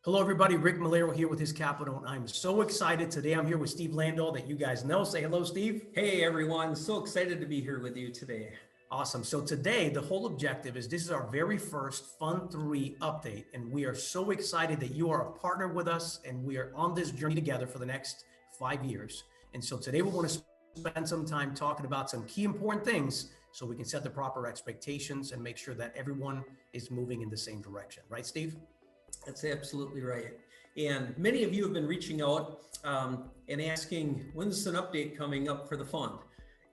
Hello, everybody. Rick Melero here with his capital. And I'm so excited. Today I'm here with Steve Landaal that you guys know. Say hello, Steve. Hey everyone, so excited to be here with you today. Awesome. So today, the whole objective is this is our very first Fund 3 update. And we are so excited that you are a partner with us and we are on this journey together for the next 5 years. And so today we want to spend some time talking about some key important things so we can set the proper expectations and make sure that everyone is moving in the same direction. Right, Steve? That's absolutely right. And many of you have been reaching out and asking, when's an update coming up for the fund?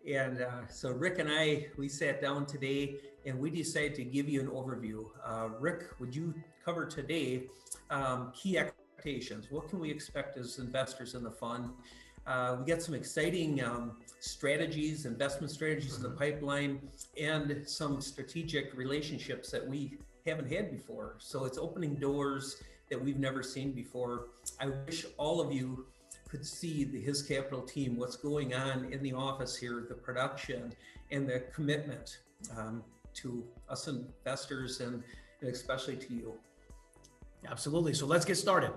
And so Rick and I, we sat down today and we decided to give you an overview. Rick, would you cover today key expectations? What can we expect as investors in the fund? We got some exciting strategies, investment strategies in the pipeline, and some strategic relationships that we haven't had before. So it's opening doors that we've never seen before. I wish all of you could see His Capital team, what's going on in the office here, the production and the commitment to us investors and especially to you. Absolutely. So let's get started.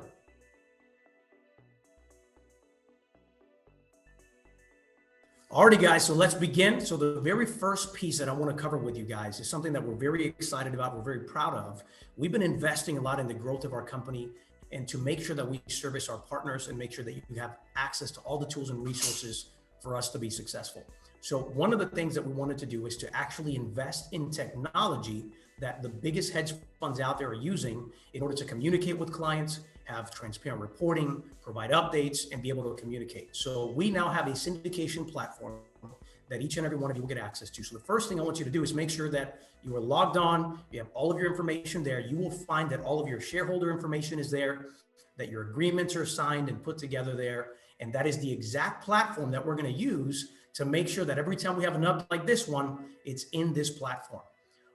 Alrighty, guys, so let's begin. So the very first piece that I want to cover with you guys is something that we're very excited about, we're very proud of. We've been investing a lot in the growth of our company and to make sure that we service our partners and make sure that you have access to all the tools and resources for us to be successful. So one of the things that we wanted to do is to actually invest in technology that the biggest hedge funds out there are using in order to communicate with clients, have transparent reporting, provide updates, and be able to communicate. So we now have a syndication platform that each and every one of you will get access to. So the first thing I want you to do is make sure that you are logged on, you have all of your information there. You will find that all of your shareholder information is there, that your agreements are signed and put together there. And that is the exact platform that we're going to use to make sure that every time we have an update like this one, it's in this platform.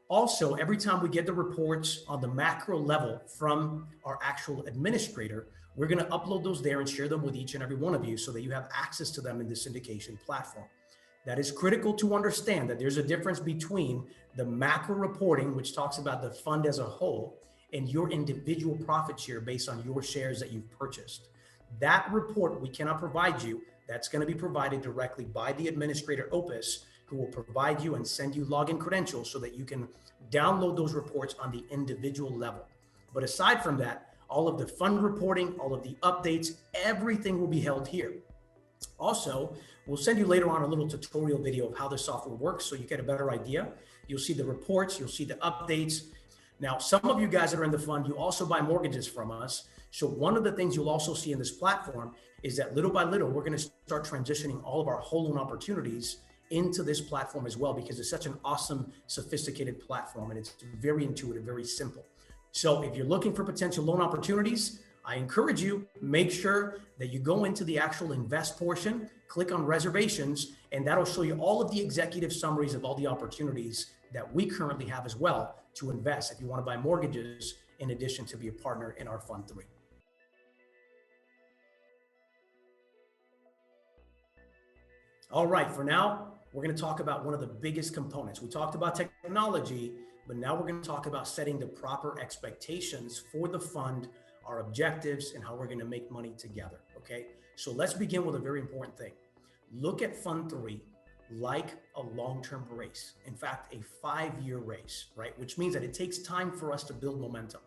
Also, every time we get the reports on the macro level from our actual administrator, we're going to upload those there and share them with each and every one of you so that you have access to them in the syndication platform. That is critical to understand that there's a difference between the macro reporting, which talks about the fund as a whole, and your individual profit share based on your shares that you've purchased. That report we cannot provide you. That's going to be provided directly by the administrator Opus, who will provide you and send you login credentials so that you can download those reports on the individual level. But aside from that, all of the fund reporting, all of the updates, everything will be held here. Also, we'll send you later on a little tutorial video of how the software works so you get a better idea. You'll see the reports, you'll see the updates. Now, some of you guys that are in the fund, you also buy mortgages from us. So one of the things you'll also see in this platform is that little by little, we're going to start transitioning all of our whole loan opportunities into this platform as well, because it's such an awesome, sophisticated platform and it's very intuitive, very simple. So if you're looking for potential loan opportunities, I encourage you, make sure that you go into the actual invest portion, click on reservations, and that'll show you all of the executive summaries of all the opportunities that we currently have as well to invest if you want to buy mortgages in addition to be a partner in our Fund 3. All right, for now, we're going to talk about one of the biggest components. We talked about technology, but now we're going to talk about setting the proper expectations for the fund, our objectives, and how we're going to make money together, okay? So let's begin with a very important thing. Look at Fund 3 like a long-term race. In fact, a 5-year race, right? Which means that it takes time for us to build momentum.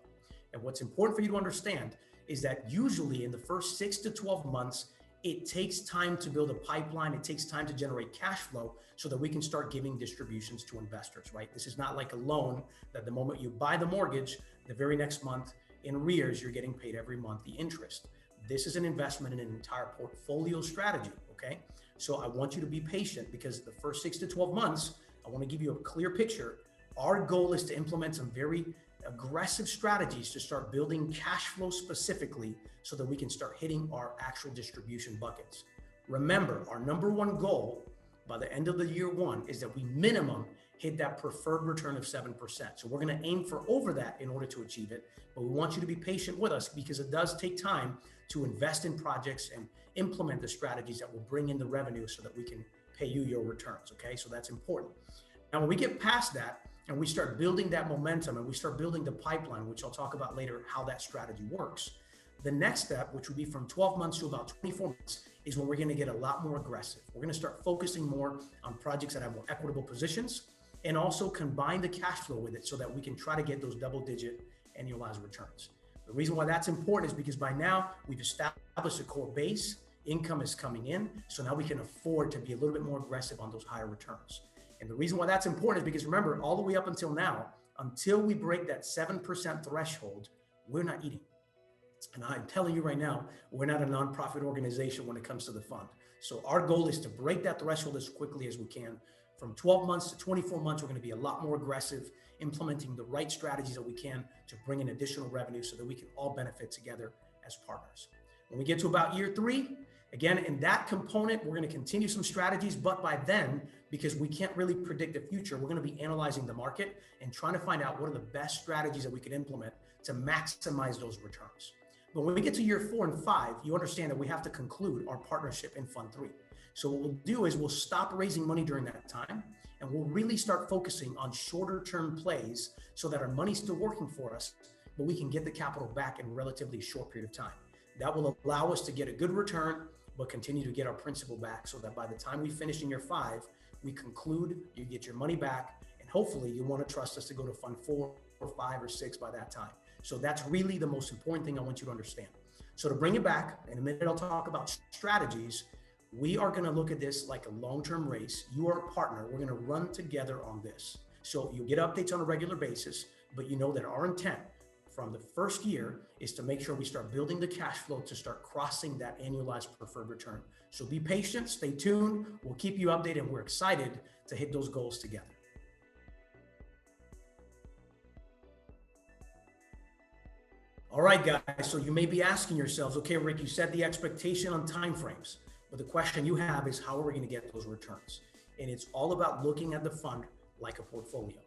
And what's important for you to understand is that usually in the first 6 to 12 months, it takes time to build a pipeline. It takes time to generate cash flow so that we can start giving distributions to investors, right? This is not like a loan that the moment you buy the mortgage, the very next month in arrears, you're getting paid every month the interest. This is an investment in an entire portfolio strategy, okay? So I want you to be patient because the first 6 to 12 months, I want to give you a clear picture. Our goal is to implement some very aggressive strategies to start building cash flow specifically so that we can start hitting our actual distribution buckets. Remember, our number one goal by the end of the year one is that we minimum hit that preferred return of 7%. So we're going to aim for over that in order to achieve it. But we want you to be patient with us because it does take time to invest in projects and implement the strategies that will bring in the revenue so that we can pay you your returns. Okay, so that's important. Now, when we get past that, and we start building that momentum and we start building the pipeline, which I'll talk about later, how that strategy works. The next step, which would be from 12 months to about 24 months, is when we're going to get a lot more aggressive. We're going to start focusing more on projects that have more equitable positions and also combine the cash flow with it so that we can try to get those double-digit annualized returns. The reason why that's important is because by now we've established a core base, income is coming in, so now we can afford to be a little bit more aggressive on those higher returns. And the reason why that's important is because remember, all the way up until now, until we break that 7% threshold, we're not eating. And I'm telling you right now, we're not a nonprofit organization when it comes to the fund. So our goal is to break that threshold as quickly as we can. From 12 months to 24 months, we're going to be a lot more aggressive, implementing the right strategies that we can to bring in additional revenue so that we can all benefit together as partners. When we get to about year 3, again, in that component, we're going to continue some strategies, but by then, because we can't really predict the future, we're going to be analyzing the market and trying to find out what are the best strategies that we can implement to maximize those returns. But when we get to year 4 and 5, you understand that we have to conclude our partnership in Fund 3. So what we'll do is we'll stop raising money during that time, and we'll really start focusing on shorter term plays so that our money's still working for us, but we can get the capital back in a relatively short period of time. That will allow us to get a good return, but continue to get our principal back so that by the time we finish in year 5, we conclude, you get your money back, and hopefully you want to trust us to go to Fund 4 or 5 or 6 by that time. So that's really the most important thing I want you to understand. So to bring it back, in a minute I'll talk about strategies. We are going to look at this like a long-term race. You are a partner. We're going to run together on this. So you get updates on a regular basis, but you know that our intent from the first year is to make sure we start building the cash flow to start crossing that annualized preferred return. So be patient, stay tuned. We'll keep you updated, and we're excited to hit those goals together. All right, guys. So you may be asking yourselves, okay, Rick, you set the expectation on timeframes. But the question you have is how are we going to get those returns? And it's all about looking at the fund like a portfolio.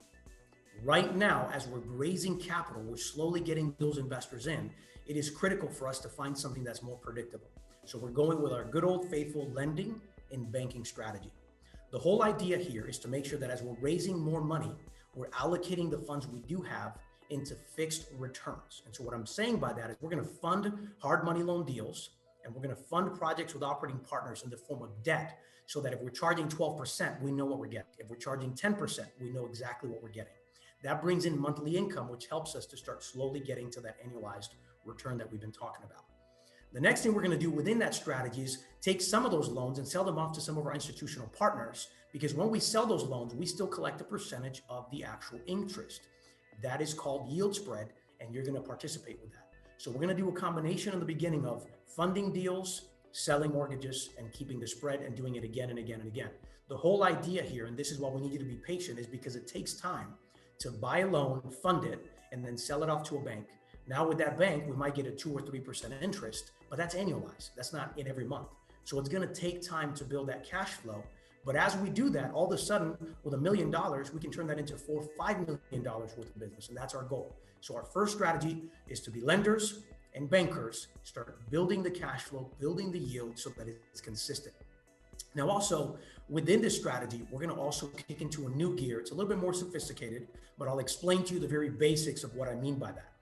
Right now, as we're raising capital, we're slowly getting those investors in. It is critical for us to find something that's more predictable. So we're going with our good old faithful lending and banking strategy. The whole idea here is to make sure that as we're raising more money, we're allocating the funds we do have into fixed returns. And so what I'm saying by that is we're going to fund hard money loan deals, and we're going to fund projects with operating partners in the form of debt so that if we're charging 12%, we know what we're getting. If we're charging 10%, we know exactly what we're getting. That brings in monthly income, which helps us to start slowly getting to that annualized return that we've been talking about. The next thing we're going to do within that strategy is take some of those loans and sell them off to some of our institutional partners, because when we sell those loans, we still collect a percentage of the actual interest. That is called yield spread, and you're going to participate with that. So we're going to do a combination in the beginning of funding deals, selling mortgages, and keeping the spread and doing it again and again and again. The whole idea here, and this is why we need you to be patient, is because it takes time to buy a loan, fund it, and then sell it off to a bank. Now with that bank, we might get a 2 or 3% interest, but that's annualized. That's not in every month. So it's going to take time to build that cash flow. But as we do that, all of a sudden, with $1 million, we can turn that into $4 or $5 million worth of business. And that's our goal. So our first strategy is to be lenders and bankers, start building the cash flow, building the yield so that it's consistent. Now, also within this strategy, we're going to also kick into a new gear. It's a little bit more sophisticated, but I'll explain to you the very basics of what I mean by that.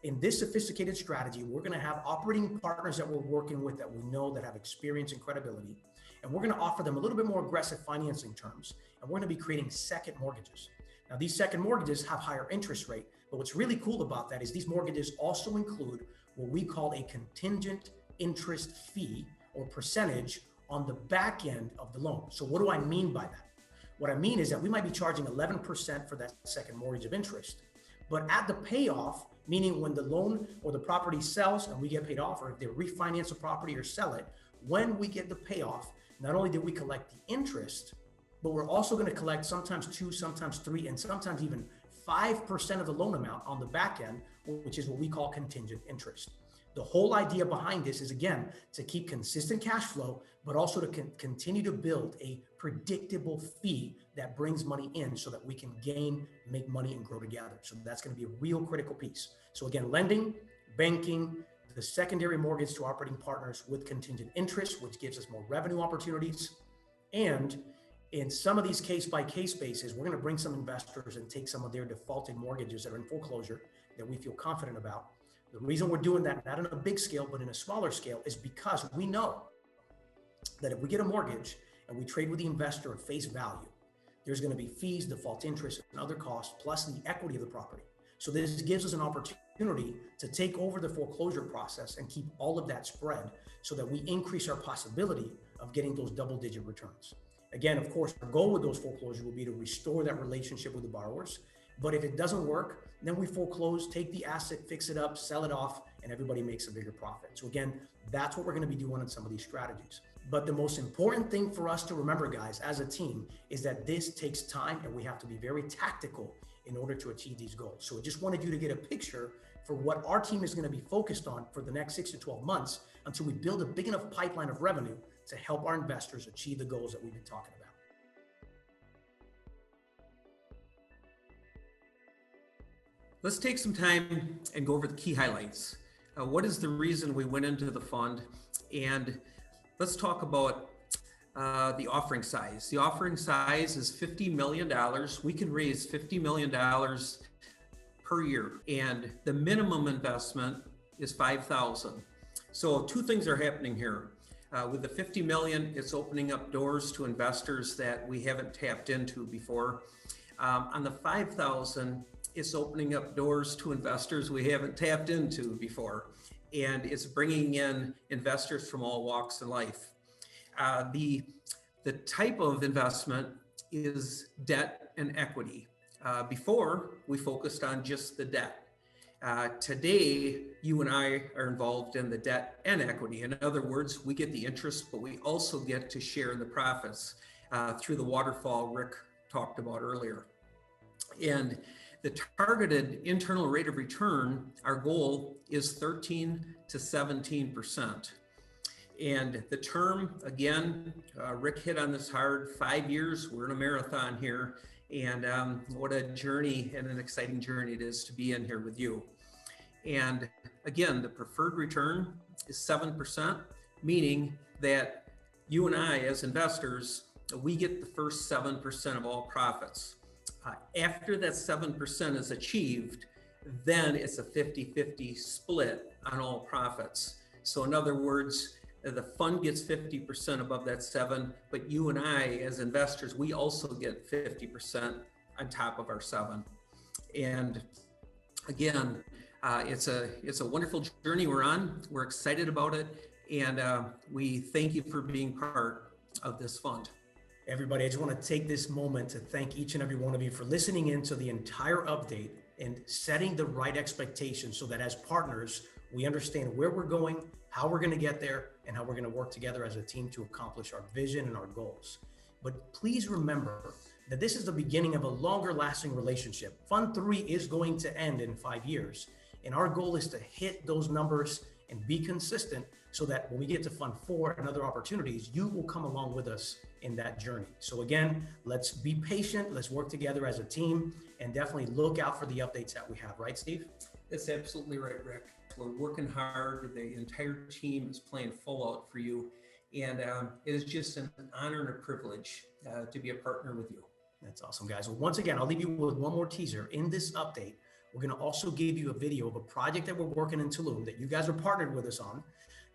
In this sophisticated strategy, we're going to have operating partners that we're working with that we know that have experience and credibility. And we're going to offer them a little bit more aggressive financing terms. And we're going to be creating second mortgages. Now, these second mortgages have higher interest rate, but what's really cool about that is these mortgages also include what we call a contingent interest fee or percentage on the back end of the loan. So what do I mean by that? What I mean is that we might be charging 11% for that second mortgage of interest, but at the payoff, meaning when the loan or the property sells and we get paid off, or if they refinance a property or sell it, when we get the payoff, not only did we collect the interest, but we're also going to collect sometimes 2, sometimes 3, and sometimes even 5% of the loan amount on the back end, which is what we call contingent interest. The whole idea behind this is, again, to keep consistent cash flow, but also to continue to build a predictable fee that brings money in so that we can make money and grow together. So that's going to be a real critical piece. So again, lending, banking, the secondary mortgage to operating partners with contingent interest, which gives us more revenue opportunities. And In some of these case-by-case basis, we're going to bring some investors and take some of their defaulted mortgages that are in foreclosure that we feel confident about. The reason we're doing that, not on a big scale, but in a smaller scale, is because we know that if we get a mortgage and we trade with the investor at face value, there's going to be fees, default interest, and other costs, plus the equity of the property. So this gives us an opportunity to take over the foreclosure process and keep all of that spread so that we increase our possibility of getting those double-digit returns. Again, of course, our goal with those foreclosures will be to restore that relationship with the borrowers. But if it doesn't work, then we foreclose, take the asset, fix it up, sell it off, and everybody makes a bigger profit. So again, that's what we're going to be doing in some of these strategies. But the most important thing for us to remember, guys, as a team, is that this takes time and we have to be very tactical in order to achieve these goals. So I just wanted you to get a picture for what our team is going to be focused on for the next 6 to 12 months until we build a big enough pipeline of revenue to help our investors achieve the goals that we've been talking about. Let's take some time and go over the key highlights. What is the reason we went into the fund? And let's talk about the offering size. The offering size is $50 million. We can raise $50 million per year, and the minimum investment is $5,000. So two things are happening here. With the 50 million, it's opening up doors to investors that we haven't tapped into before. On the 5,000, it's opening up doors to investors we haven't tapped into before. And it's bringing in investors from all walks of life. The type of investment is debt and equity. Before, we focused on just the debt. Today, you and I are involved in the debt and equity. In other words, we get the interest, but we also get to share in the profits through the waterfall Rick talked about earlier. And the targeted internal rate of return, our goal is 13 to 17%. And the term, again, Rick hit on this hard, 5 years, we're in a marathon here. And what a journey and an exciting journey it is to be in here with you. And again, the preferred return is 7%, meaning that you and I, as investors, we get the first 7% of all profits. After that 7% is achieved, then it's a 50-50 split on all profits. So in other words, the fund gets 50% above that 7, but you and I, as investors, we also get 50% on top of our 7. And again, it's a wonderful journey we're on. We're excited about it, and we thank you for being part of this fund. Everybody, I just want to take this moment to thank each and every one of you for listening in to the entire update and setting the right expectations so that as partners, we understand where we're going, how we're going to get there, and how we're going to work together as a team to accomplish our vision and our goals. But please remember that this is the beginning of a longer lasting relationship. Fund 3 is going to end in 5 years. And our goal is to hit those numbers and be consistent so that when we get to Fund 4 and other opportunities, you will come along with us in that journey. So again, let's be patient, let's work together as a team, and definitely look out for the updates that we have, right, Steve? That's absolutely right, Rick. We're working hard. The entire team is playing full out for you. And it is just an honor and a privilege to be a partner with you. That's awesome, guys. Well, once again, I'll leave you with one more teaser. In this update, we're going to also give you a video of a project that we're working in Tulum that you guys are partnered with us on.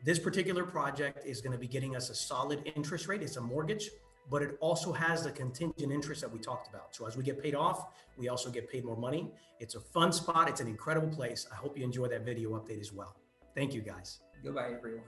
This particular project is going to be getting us a solid interest rate. It's a mortgage, but it also has the contingent interest that we talked about. So as we get paid off, we also get paid more money. It's a fun spot. It's an incredible place. I hope you enjoy that video update as well. Thank you, guys. Goodbye, everyone.